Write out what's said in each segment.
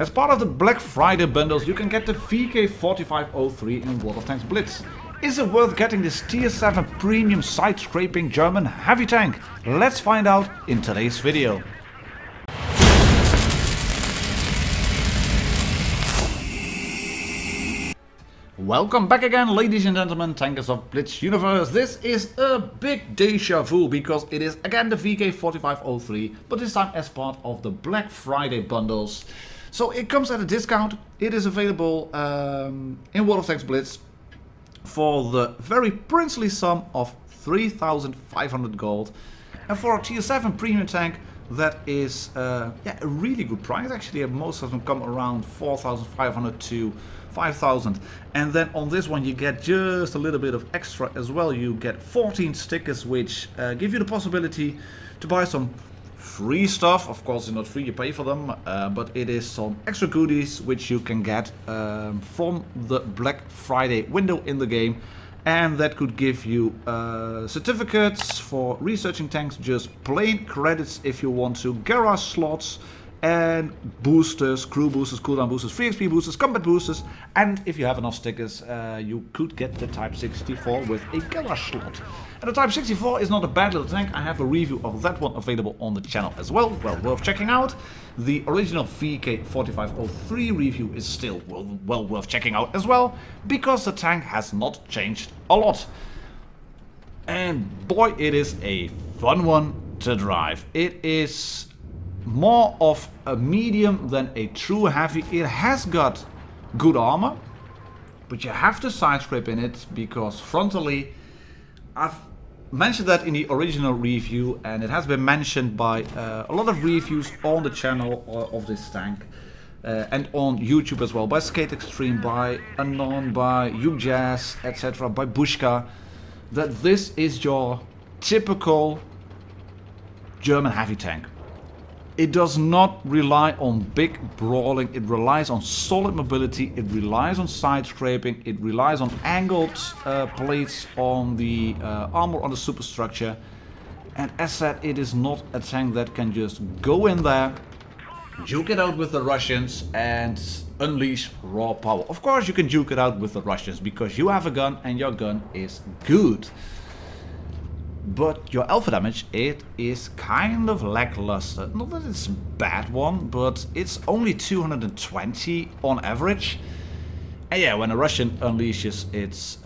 As part of the Black Friday bundles, you can get the VK4503 in WoT Blitz. Is it worth getting this tier 7 premium side-scraping German heavy tank? Let's find out in today's video. Welcome back again, ladies and gentlemen, tankers of Blitz Universe. This is a big deja vu because it is again the VK4503, but this time as part of the Black Friday bundles. So it comes at a discount. It is available in WoT Blitz for the very princely sum of 3,500 gold. And for a tier 7 premium tank, that is a really good price. Actually, most of them come around 4,500 to 5,000. And then on this one you get just a little bit of extra as well. You get 14 stickers which give you the possibility to buy some free stuff. Of course it's not free, you pay for them, but it is some extra goodies which you can get from the Black Friday window in the game. And that could give you certificates for researching tanks, just plain credits if you want to, garage slots, and boosters, crew boosters, cooldown boosters, free XP boosters, combat boosters, and if you have enough stickers, you could get the Type 64 with a garage slot. And the Type 64 is not a bad little tank. I have a review of that one available on the channel as well worth checking out. The original VK4503 review is still well worth checking out as well, because the tank has not changed a lot. And boy, it is a fun one to drive. It is more of a medium than a true heavy. It has got good armor, but you have to side scrape in it because frontally, I've mentioned that in the original review, and it has been mentioned by a lot of reviews on the channel of this tank and on YouTube as well, by Skate Extreme, by Anon, by UJazz, etc., by Bushka, that this is your typical German heavy tank. It does not rely on big brawling, it relies on solid mobility, it relies on side scraping, it relies on angled plates on the armor, on the superstructure. And as said, it is not a tank that can just go in there, duke it out with the Russians and unleash raw power. Of course you can duke it out with the Russians because you have a gun and your gun is good. But your alpha damage, it is kind of lackluster. Not that it's a bad one, but it's only 220 on average. And yeah, when a Russian unleashes its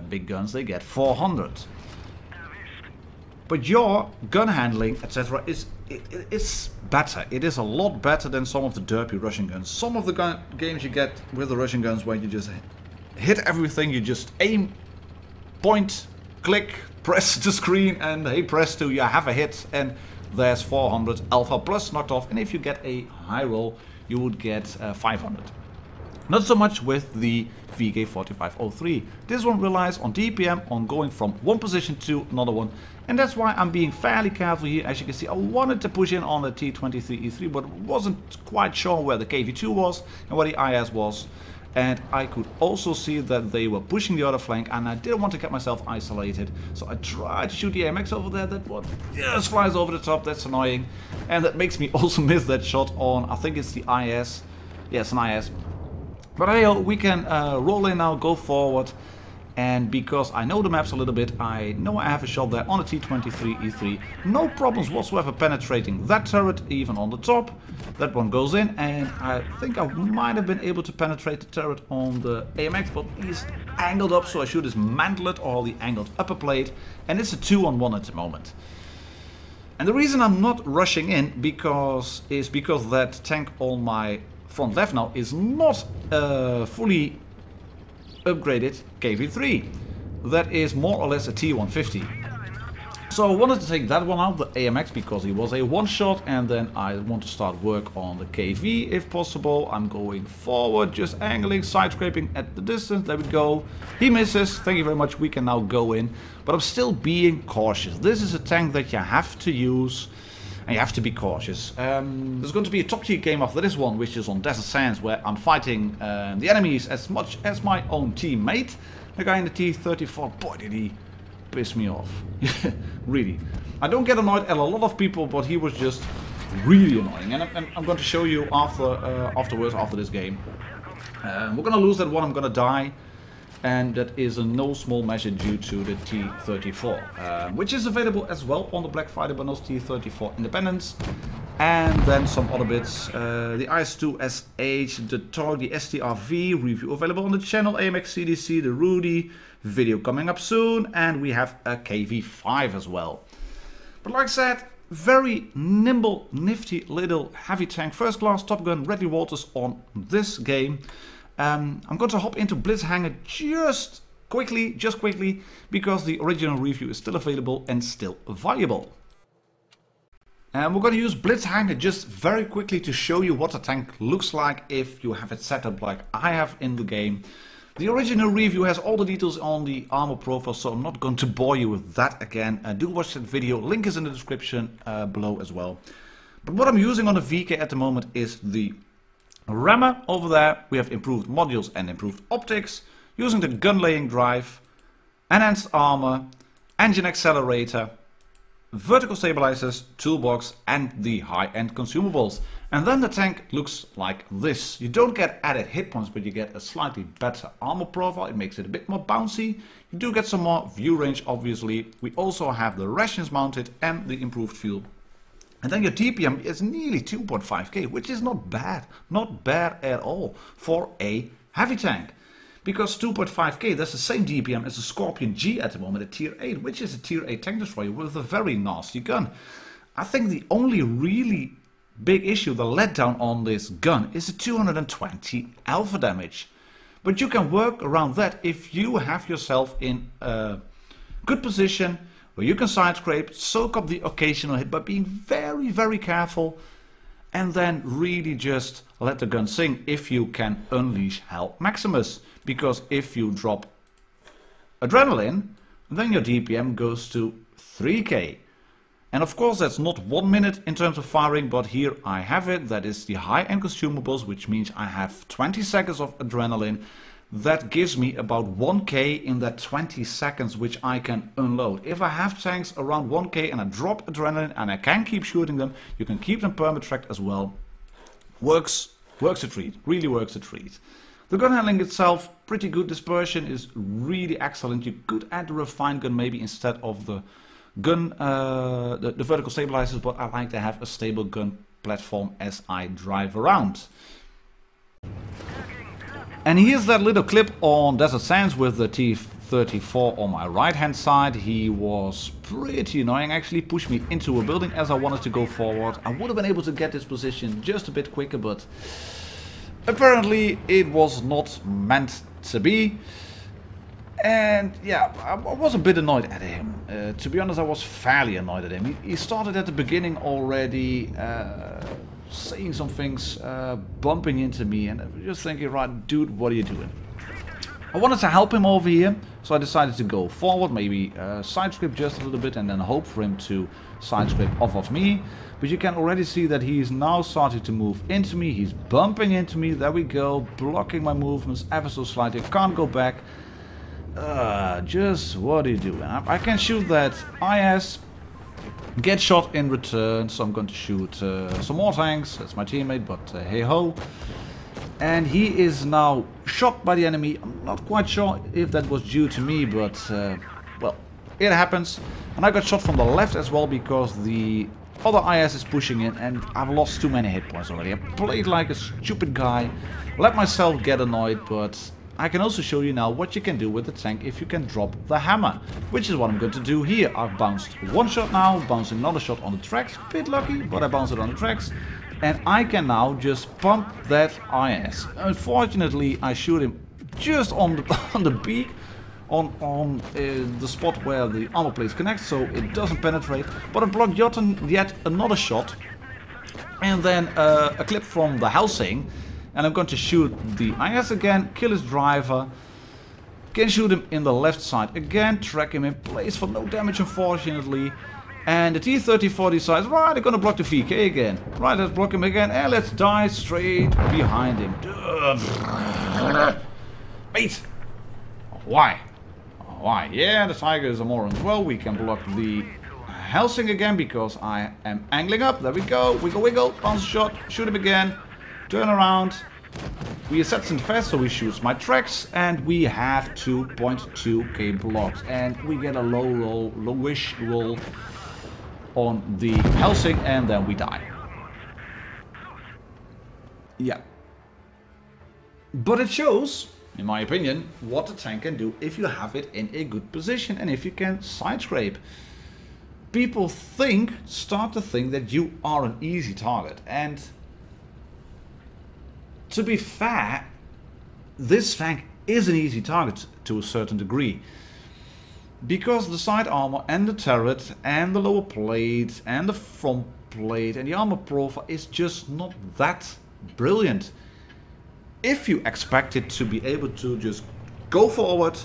big guns, they get 400. But your gun handling, etc., it's better. It is a lot better than some of the derpy Russian guns. Some of the games you get with the Russian guns where you just hit everything, you just aim, point, click, press the screen, and hey presto, you have a hit, and there's 400 alpha plus knocked off. And if you get a high roll, you would get 500. Not so much with the VK4503. This one relies on DPM, on going from one position to another one, and that's why I'm being fairly careful here. As you can see, I wanted to push in on the T23E3, but wasn't quite sure where the KV2 was and where the IS was. And I could also see that they were pushing the other flank, and I didn't want to get myself isolated. So I tried to shoot the AMX over there. That one just flies over the top. That's annoying. And that makes me also miss that shot on, I think it's the IS. Yes, an IS. But hey, we can roll in now, go forward. And because I know the maps a little bit, I know I have a shot there on a T23E3. No problems whatsoever penetrating that turret, even on the top. That one goes in, and I think I might have been able to penetrate the turret on the AMX, but he's angled up, so I should dismantle it, or the angled upper plate. And it's a 2-on-1 at the moment. And the reason I'm not rushing in is because that tank on my front left now is not fully upgraded KV3. That is more or less a T150. So I wanted to take that one out, the AMX, because he was a one-shot, and then I want to start work on the KV if possible. I'm going forward, just angling, side scraping at the distance. There we go. He misses. Thank you very much. We can now go in. But I'm still being cautious. This is a tank that you have to use, and you have to be cautious. There's going to be a top tier game after this one, which is on Desert Sands, where I'm fighting the enemies as much as my own teammate. The guy in the T-34, boy did he piss me off. Really. I don't get annoyed at a lot of people, but he was just really annoying. And I'm going to show you afterwards, after this game. We're going to lose that one, I'm going to die. And that is in no small measure due to the T-34, which is available as well on the Black Friday bundles, T-34 Independence. And then some other bits, the IS-2SH, the TOG, the STRV, review available on the channel, AMX CDC, the Rudy, video coming up soon, and we have a KV-5 as well. But like I said, very nimble, nifty little heavy tank, first class Top Gun, Redley Walters on this game. I'm going to hop into Blitz Hangar just quickly, because the original review is still available and still viable. And we're going to use Blitz Hangar just very quickly to show you what the tank looks like if you have it set up like I have in the game. The original review has all the details on the armor profile, so I'm not going to bore you with that again. Do watch that video, link is in the description below as well. But what I'm using on the VK at the moment is the rammer over there. We have improved modules and improved optics, using the gun laying drive, enhanced armor, engine accelerator, vertical stabilizers, toolbox, and the high-end consumables. And then the tank looks like this. You don't get added hit points, but you get a slightly better armor profile. It makes it a bit more bouncy. You do get some more view range, obviously. We also have the rations mounted and the improved fuel. And then your DPM is nearly 2.5k, which is not bad at all for a heavy tank. Because 2.5k, that's the same DPM as the Scorpion G at the moment at tier 8, which is a tier 8 tank destroyer with a very nasty gun. I think the only really big issue, the letdown on this gun, is the 220 alpha damage. But you can work around that if you have yourself in a good position where you can side scrape, soak up the occasional hit by being very, very careful, and then really just let the gun sing if you can unleash Hell Maximus. Because if you drop adrenaline, then your DPM goes to 3k. And of course that's not 1 minute in terms of firing, but here I have it. That is the high-end consumables, which means I have 20 seconds of adrenaline. That gives me about 1k in that 20 seconds which I can unload. If I have tanks around 1k and I drop adrenaline and I can keep shooting them, you can keep them perma-tracked as well. Works a treat, really works a treat. The gun handling itself, pretty good. Dispersion is really excellent. You could add the refined gun maybe instead of the gun, the vertical stabilizers, but I like to have a stable gun platform as I drive around. And here's that little clip on Desert Sands with the T-34 on my right hand side. He was pretty annoying, actually pushed me into a building as I wanted to go forward. I would have been able to get this position just a bit quicker, but apparently it was not meant to be. And yeah, I was a bit annoyed at him. To be honest, I was fairly annoyed at him. He started at the beginning already saying some things, bumping into me, and I was just thinking, right, dude, what are you doing? I wanted to help him over here, so I decided to go forward, maybe side scrape just a little bit, and then hope for him to side scrape off of me. But you can already see that he's now starting to move into me. He's bumping into me. There we go, blocking my movements ever so slightly. Can't go back. Just what are you doing? I can shoot that IS, get shot in return, so I'm going to shoot some more tanks. That's my teammate, but hey ho. And he is now shot by the enemy. I'm not quite sure if that was due to me, but well, it happens. And I got shot from the left as well because the other IS is pushing in, and I've lost too many hit points already. I played like a stupid guy, let myself get annoyed, but I can also show you now what you can do with the tank if you can drop the hammer, which is what I'm going to do here. I've bounced one shot now, bouncing another shot on the tracks, bit lucky, but I bounced it on the tracks, and I can now just pump that IS. Unfortunately, I shoot him just on the beak, on the spot where the armor plates connect, so it doesn't penetrate, but I blocked yet another shot, and then a clip from the Helsing. And I'm going to shoot the IS again, kill his driver, can shoot him in the left side again, track him in place for no damage unfortunately. And the T-34 decides, right, I'm going to block the VK again. Right, let's block him again and let's die straight behind him. Mate! Why? Why? Yeah, the Tiger is a moron as well. We can block the Helsing again because I am angling up. There we go. Wiggle, wiggle. Bounce shot. Shoot him again. Turn around. We set some fast, so we shoot my tracks. And we have 2.2k blocks. And we get a low roll, lowish roll on the Helsing. And then we die. Yeah. But it shows, in my opinion, what the tank can do if you have it in a good position and if you can side scrape. People start to think that you are an easy target, and to be fair, this tank is an easy target to a certain degree. Because the side armor and the turret and the lower plate and the front plate and the armor profile is just not that brilliant. If you expect it to be able to just go forward,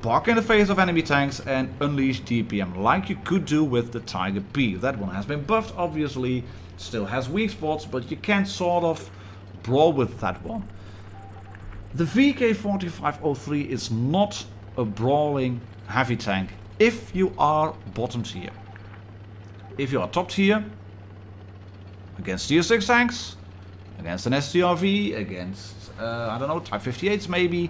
park in the face of enemy tanks and unleash DPM like you could do with the Tiger P. That one has been buffed, obviously, still has weak spots, but you can sort of brawl with that one. The VK4503 is not a brawling heavy tank if you are bottom tier. If you are top tier, against tier 6 tanks, against an STRV, against, I don't know, Type 58s maybe,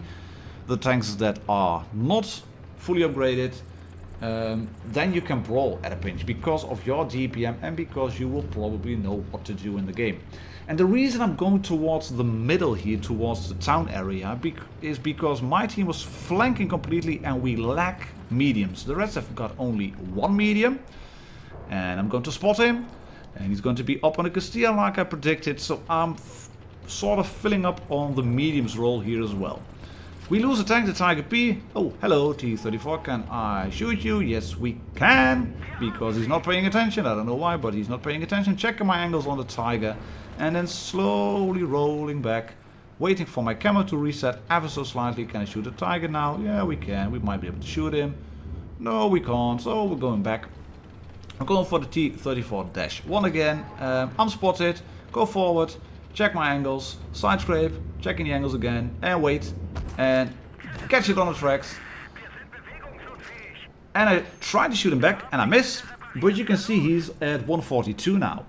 the tanks that are not fully upgraded, then you can brawl at a pinch because of your DPM and because you will probably know what to do in the game. And the reason I'm going towards the middle here, towards the town area, is because my team was flanking completely and we lack mediums. The rest have got only one medium, and I'm going to spot him. And he's going to be up on the Castilla like I predicted, so I'm sort of filling up on the mediums role here as well. We lose a tank, the Tiger P. Oh, hello, T-34, can I shoot you? Yes, we can, because he's not paying attention. I don't know why, but he's not paying attention. Checking my angles on the Tiger, and then slowly rolling back, waiting for my camo to reset ever so slightly. Can I shoot the Tiger now? Yeah, we can. We might be able to shoot him. No, we can't, so we're going back. I'm going for the T-34-1 again. I'm spotted. Go forward. Check my angles. Side scrape. Checking the angles again. And wait. And catch it on the tracks. And I try to shoot him back. And I miss. But you can see he's at 142 now.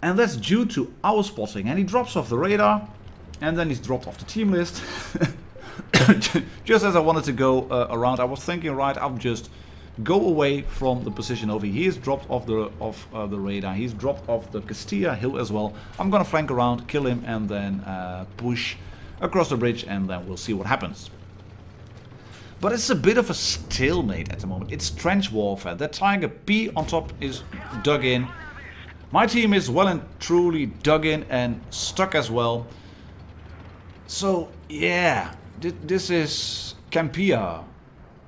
And that's due to our spotting. And he drops off the radar. And then he's dropped off the team list. Just as I wanted to go around. I was thinking, right, I'll just go away from the position over here. He's dropped off the radar. He's dropped off the Castilla hill as well. I'm gonna flank around, kill him, and then push across the bridge, and then we'll see what happens. But it's a bit of a stalemate at the moment. It's trench warfare. That Tiger P on top is dug in. My team is well and truly dug in and stuck as well. So yeah, this is Campia.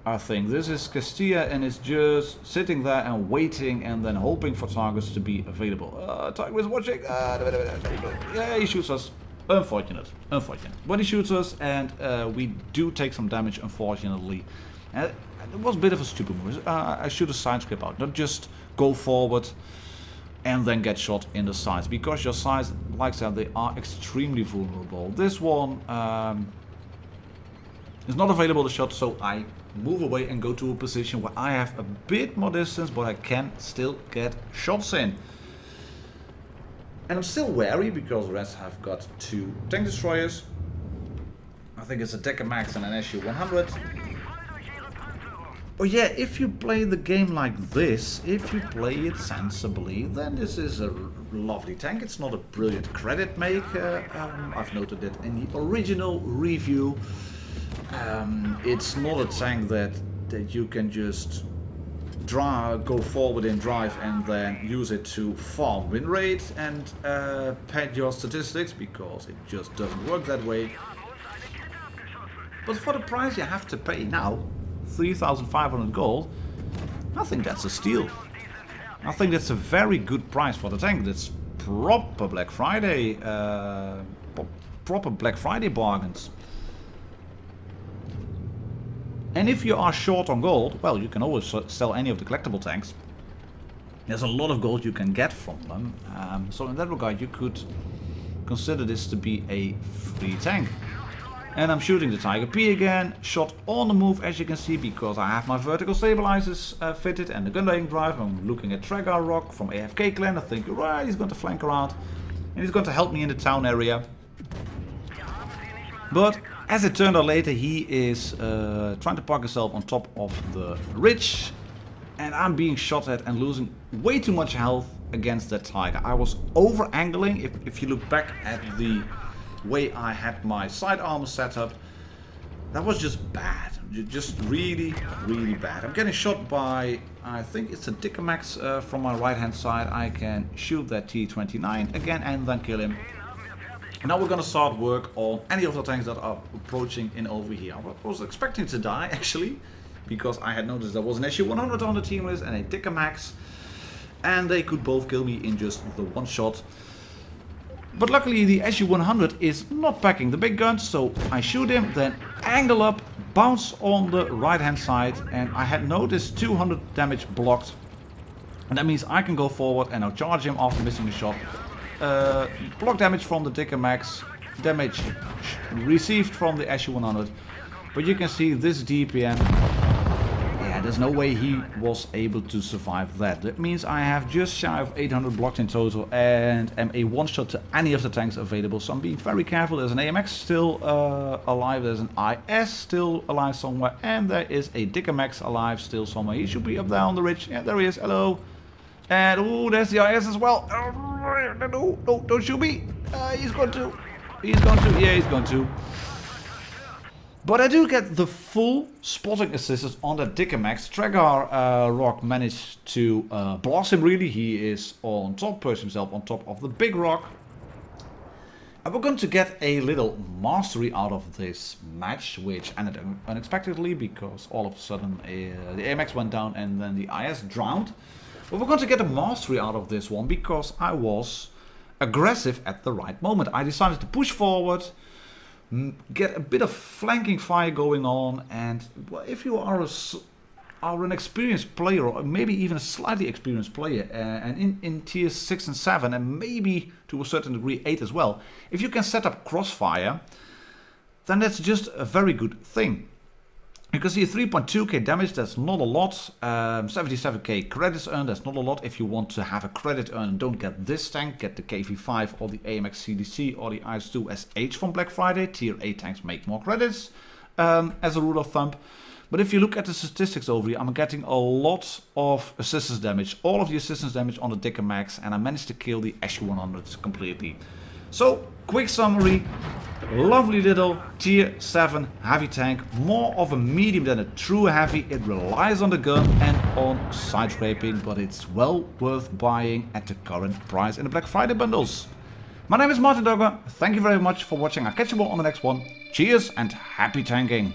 I think this is Castilla, and it's just sitting there and waiting and then hoping for targets to be available. Tiger is watching. Yeah, he shoots us. Unfortunate. But he shoots us, and we do take some damage, unfortunately. It was a bit of a stupid move. I should have side scrape out, not just go forward and then get shot in the sides, because your sides, like I said, they are extremely vulnerable. This one is not available to shot, so I move away and go to a position where I have a bit more distance, but I can still get shots in. And I'm still wary because the rest have got 2 tank destroyers. I think it's a Decker Max and an SU-100. But yeah, if you play the game like this, if you play it sensibly, then this is a lovely tank. It's not a brilliant credit make. I've noted it in the original review. It's not a tank that you can just go forward in drive and then use it to farm win rate and pad your statistics, because it just doesn't work that way. But for the price you have to pay now, 3,500 gold, I think that's a steal. I think that's a very good price for the tank. That's proper Black Friday, bargains. And if you are short on gold, well, you can always sell any of the collectible tanks. There's a lot of gold you can get from them. So in that regard, you could consider this to be a free tank. And I'm shooting the Tiger P again, shot on the move as you can see, because I have my vertical stabilizers fitted and the gun laying drive. I'm looking at Tragar Rock from AFK clan. I think, right, he's going to flank around and he's going to help me in the town area. But as it turned out later, he is trying to park himself on top of the ridge. And I'm being shot at and losing way too much health against that Tiger. I was over angling. If you look back at the way I had my side armor set up, that was just bad. Just really, really bad. I'm getting shot by, I think it's a Dickermax from my right hand side. I can shoot that T-29 again and then kill him. Now we're gonna start work on any of the tanks that are approaching in over here. I was expecting to die actually, because I had noticed there was an SU-100 on the team list and a Dickermax, and they could both kill me in just the one shot. But luckily the SU-100 is not packing the big guns, so I shoot him, then angle up, bounce on the right hand side, and I had noticed 200 damage blocked. And that means I can go forward and now charge him after missing the shot. Block damage from the Dickermax, damage received from the SU-100. But you can see this DPM, yeah, there's no way he was able to survive that. That means I have just shy of 800 blocked in total and am a one-shot to any of the tanks available. So I'm being very careful. There's an AMX still alive, there's an IS still alive somewhere, and there is a Dickermax alive still somewhere. He should be up there on the ridge. Yeah, there he is. Hello. And oh, there's the IS as well. No, don't shoot me. He's going to. Yeah, he's going to. But I do get the full spotting assistance on that Dickermax. Tragar Rock managed to blast him really. He is on top, perched himself on top of the big rock. And we're going to get a little mastery out of this match, which ended unexpectedly because all of a sudden the AMX went down and then the IS drowned. But we're going to get a mastery out of this one because I was aggressive at the right moment. I decided to push forward, get a bit of flanking fire going on, and well, if you are an experienced player, or maybe even a slightly experienced player, and in tiers 6 and 7, and maybe to a certain degree 8 as well, if you can set up crossfire, then that's just a very good thing. You can see 3.2k damage, that's not a lot. 77k credits earned, that's not a lot. If you want to have a credit earned and don't get this tank, get the KV5 or the AMX CDC or the IS-2 SH from Black Friday. Tier 8 tanks make more credits, as a rule of thumb. But if you look at the statistics over here, I'm getting a lot of assistance damage. All of the assistance damage on the Dickermax, and I managed to kill the SU-100 completely. So, quick summary. Lovely little tier 7 heavy tank, more of a medium than a true heavy. It relies on the gun and on side scraping, but it's well worth buying at the current price in the Black Friday bundles. My name is Martindogger, thank you very much for watching. I'll catch you all on the next one. Cheers and happy tanking!